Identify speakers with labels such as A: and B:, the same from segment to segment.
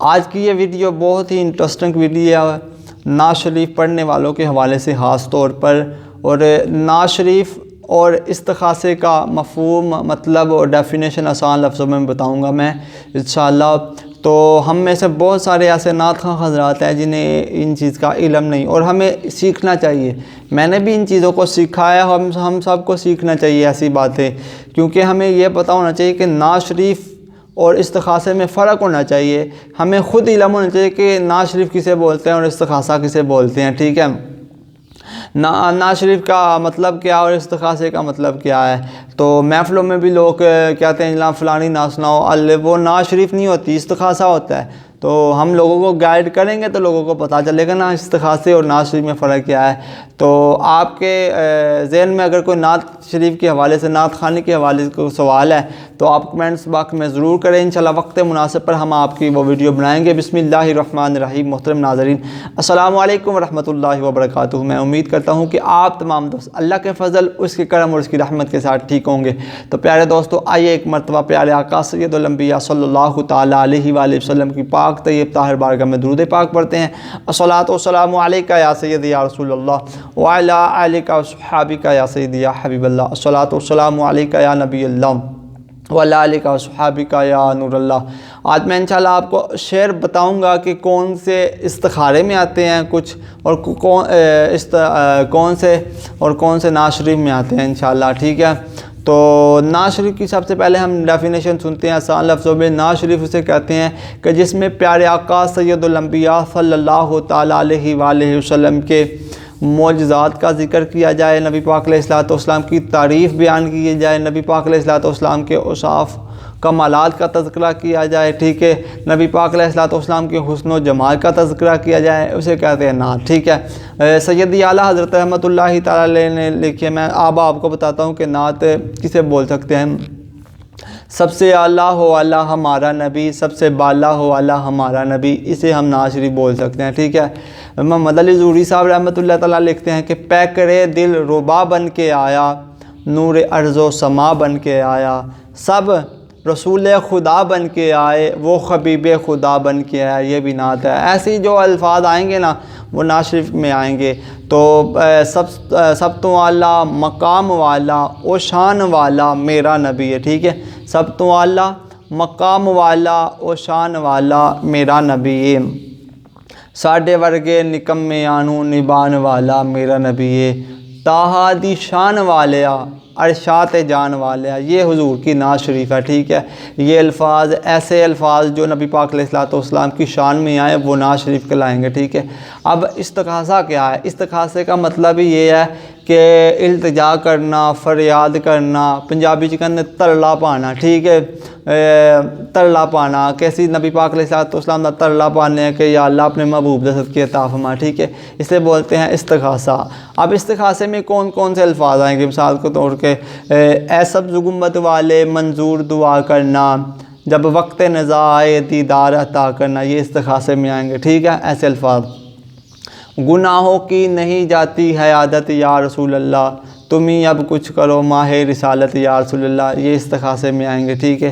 A: آج کی یہ ویڈیو بہت ہی انٹرسٹنگ ویڈیو ہے نعت شریف پڑھنے والوں کے حوالے سے خاص طور پر، اور نعت شریف اور استخاصے کا مفہوم، مطلب اور ڈیفینیشن آسان لفظوں میں بتاؤں گا میں انشاءاللہ۔ تو ہم میں سے بہت سارے ایسے نعت خواں حضرات ہیں جنہیں ان چیز کا علم نہیں، اور ہمیں سیکھنا چاہیے۔ میں نے بھی ان چیزوں کو سیکھا ہے، ہم سب کو سیکھنا چاہیے ایسی باتیں، کیونکہ ہمیں یہ پتہ ہونا چاہیے کہ نعت شریف اور استخاصے میں فرق ہونا چاہیے۔ ہمیں خود علم ہونا چاہیے کہ نعت شریف کسے بولتے ہیں اور استخاصہ کسے بولتے ہیں، ٹھیک ہے۔ نعت شریف کا مطلب کیا اور استخاصے کا مطلب کیا ہے؟ تو محفلوں میں بھی لوگ کہتے ہیں جناب فلانی نعت سناؤ، وہ نعت شریف نہیں ہوتی، استخاصہ ہوتا ہے۔ تو ہم لوگوں کو گائیڈ کریں گے تو لوگوں کو پتہ چلے گا نا استخاصے اور نعت شریف میں فرق کیا ہے۔ تو آپ کے ذہن میں اگر کوئی نعت شریف کے حوالے سے، نعت خوانی کے حوالے سے کوئی سوال ہے تو آپ کمنٹس باکس میں ضرور کریں، انشاءاللہ وقت مناسب پر ہم آپ کی وہ ویڈیو بنائیں گے۔ بسم اللہ الرحمن الرحیم۔ محترم ناظرین، السلام علیکم ورحمۃ اللہ وبرکاتہ۔ میں امید کرتا ہوں کہ آپ تمام دوست اللہ کے فضل، اس کے کرم اور اس کی رحمت کے ساتھ ٹھیک ہوں گے۔ تو پیارے دوستو، آئیے ایک مرتبہ پیارے آقا سید الانبیاء صلی اللہ تعالیٰ علیہ وآلہ وسلم کی پاک طیب طاہر بارگاہ میں درود پاک پڑھتے ہیں۔ الصلاۃ والسلام علیکہ یا سیدی یا رسول اللہ وعلی آلک وصحابک یا سیدی یا حبیب اللہ۔ الصلاۃ والسلام علیکہ یا نبی اللہ وعلی آلک وصحابک یا نور اللہ۔ آج میں انشاءاللہ آپ کو شعر بتاؤں گا کہ کون سے استخارے میں آتے ہیں کچھ، اور کون سے نعت شریف میں آتے ہیں انشاءاللہ، ٹھیک ہے۔ تو نعت شریف کی سب سے پہلے ہم ڈیفینیشن سنتے ہیں آسان لفظوں میں۔ نعت شریف اسے کہتے ہیں کہ جس میں پیارے آقا سید الانبیاء صلی اللہ تعالیٰ علیہ وآلہ وسلم کے معجزات کا ذکر کیا جائے، نبی پاک علیہ الصلوۃ والسلام کی تعریف بیان کی جائے، نبی پاک علیہ الصلوۃ والسلام کے اوصاف کمالات کا تذکرہ کیا جائے، ٹھیک ہے، نبی پاک علیہ الصلوۃ والسلام کے حسن و جمال کا تذکرہ کیا جائے، اسے کہتے ہیں نعت، ٹھیک ہے۔ سیدی اعلیٰ حضرت رحمۃ اللہ تعالیٰ علیہ نے لکھی ہے، میں آپ کو بتاتا ہوں کہ نعت کسے بول سکتے ہیں۔ سب سے اعلیٰ ہو اعلیٰ ہمارا نبی، سب سے بالا ہو اعلیٰ ہمارا نبی، اسے ہم نعت شریف بول سکتے ہیں، ٹھیک ہے۔ محمد علی ظہوری صاحب رحمۃ اللہ تعالیٰ لکھتے ہیں کہ پیکرے دل ربا بن کے آیا، نور ارض و سما بن کے آیا، سب رسول خدا بن کے آئے، وہ حبیب خدا بن کے آئے، یہ بھی نعت ہے۔ ایسی جو الفاظ آئیں گے نا وہ نعت شریف میں آئیں گے۔ تو سب تو اعلیٰ مقام والا و شان والا میرا نبی ہے، ٹھیک ہے، سب تو اعلیٰ مقام والا و شان والا میرا نبی ہے، ساڈے ورگے نکمے آنو نبان والا میرا نبی ہے، تاہا دی شان والیا ارشات جان والیا، یہ حضور کی نعت شریف ہے، ٹھیک ہے۔ یہ الفاظ، ایسے الفاظ جو نبی پاک علیہ الصلوۃ والسلام کی شان میں آئے وہ نعت شریف کہلائیں گے، ٹھیک ہے۔ اب استخاصہ کیا ہے؟ استخاصے کا مطلب ہی یہ ہے کہ التجا کرنا، فریاد کرنا، پنجابی چکن ترلا پانا، ٹھیک ہے، ترلا پانا، کیسی نبی پاک علیہ الصلوۃ والسلام کا ترلا پانے ہیں کہ یا اللہ اپنے محبوب دے صدقے عطا فرما، ٹھیک ہے، اسے بولتے ہیں استخاصہ۔ اب استخاصے میں کون کون سے الفاظ آئیں گے؟ مثال کے طور کے اے سبز گنبد والے منظور دعا کرنا، جب وقت نزا آئے دیدار عطا کرنا، یہ استخاصے میں آئیں گے، ٹھیک ہے، ایسے الفاظ۔ گناہوں کی نہیں جاتی ہے عادت یا رسول اللہ، تم ہی اب کچھ کرو ماہ رسالت یا رسول اللہ، یہ استخاصے میں آئیں گے، ٹھیک ہے۔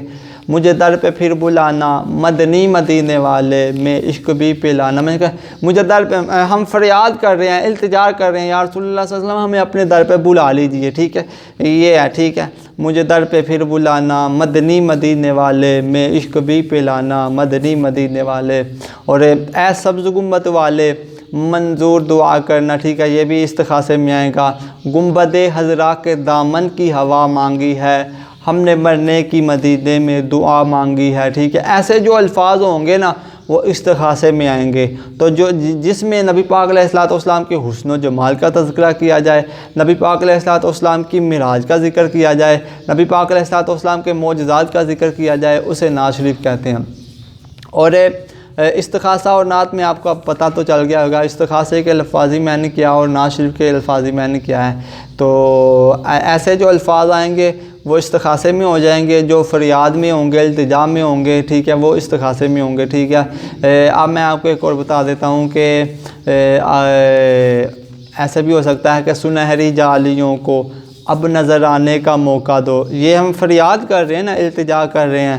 A: مجھے در پہ پھر بلانا مدنی مدینے والے، میں عشق بھی پلانا، میں کہا مجھے در پہ، ہم فریاد کر رہے ہیں، التجا کر رہے ہیں، یا رسول اللہ صلی اللہ علیہ وسلم ہمیں اپنے در پہ بلا لیجیے، ٹھیک ہے، یہ ہے، ٹھیک ہے۔ مجھے در پہ پھر بلانا مدنی مدینے والے، میں عشق بھی پلانا مدنی مدینے والے، اور اے سبز گنبد والے منظور دعا کرنا، ٹھیک ہے، یہ بھی استخاصے میں آئے گا۔ گنبد حضرا کے دامن کی ہوا مانگی ہے، ہم نے مرنے کی مدینے میں دعا مانگی ہے، ٹھیک ہے۔ ایسے جو الفاظ ہوں گے نا وہ استخاصے میں آئیں گے، تو جس میں نبی پاک علیہ الصلوۃ والسلام کے حسن و جمال کا تذکرہ کیا جائے، نبی پاک علیہ الصلوۃ والسلام کی معراج کا ذکر کیا جائے، نبی پاک علیہ الصلوۃ والسلام کے معجزات کا ذکر کیا جائے، اسے نعت شریف کہتے ہیں۔ اور استخاصہ اور نعت میں آپ کو اب پتہ تو چل گیا ہوگا، استخاصے کے الفاظی معنی کیا اور نعت شریف کے الفاظی معنی کیا ہے۔ تو ایسے جو الفاظ آئیں گے وہ استخاصے میں ہو جائیں گے، جو فریاد میں ہوں گے، التجا میں ہوں گے، ٹھیک ہے، وہ استخاصے میں ہوں گے، ٹھیک ہے۔ اب میں آپ کو ایک اور بتا دیتا ہوں کہ ایسا بھی ہو سکتا ہے کہ سنہری جالیوں کو اب نظر آنے کا موقع دو، یہ ہم فریاد کر رہے ہیں نا، التجا کر رہے ہیں،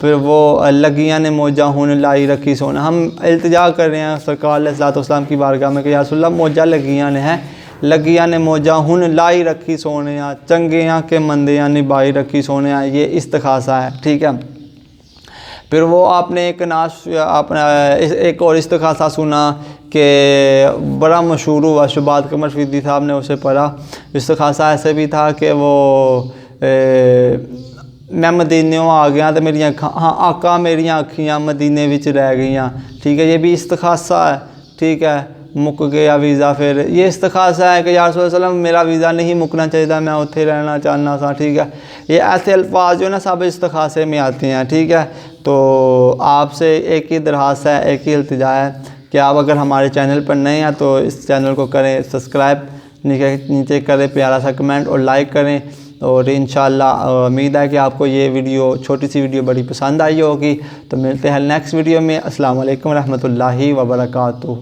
A: پھر وہ لگیاں نے موجہ ہن لائی رکھی سونا، ہم التجا کر رہے ہیں سرکار علیہ الصلوۃ والسلام کی بارگاہ میں کہ یا رسول اللہ موجہ لگیاں نے ہیں، لگیاں نے موجہ ہن لائی رکھی سونیاں، چنگیاں کے مندیاں نبھائی رکھی سونیاں، یہ استخاصہ ہے، ٹھیک ہے۔ پھر وہ آپ نے ایک اور استخاصہ سنا کہ بڑا مشہور ہوا، شبات قمر فیدی صاحب نے اسے پڑھا۔ استخاصہ ایسے بھی تھا کہ وہ میں مدینیوں آ گیا تو میری آقا میریاں اکھیاں مدینے وچ رہ گئیاں، ٹھیک ہے۔ یہ بھی استخاصہ ہے، ٹھیک ہے۔ مک گیا ویزا، پھر یہ استخاصہ ہے کہ یا رسول اللہ صلی اللہ علیہ وسلم میرا ویزا نہیں مکنا چاہیے، میں اتھے رہنا چاہنا سا، ٹھیک ہے۔ یہ ایسے الفاظ جو نا سب استخاصے میں آتے ہیں، ٹھیک ہے۔ تو آپ سے ایک ہی درخواست ہے، ایک ہی التجا ہے کہ آپ اگر ہمارے چینل پر نئے ہیں تو اس چینل کو کریں سبسکرائب، نیچے کریں پیارا سا کمنٹ اور لائک کریں، اور انشاءاللہ امید ہے کہ آپ کو یہ ویڈیو، چھوٹی سی ویڈیو بڑی پسند آئی ہوگی۔ تو ملتے ہیں نیکسٹ ویڈیو میں۔ السلام علیکم ورحمۃ اللہ وبرکاتہ۔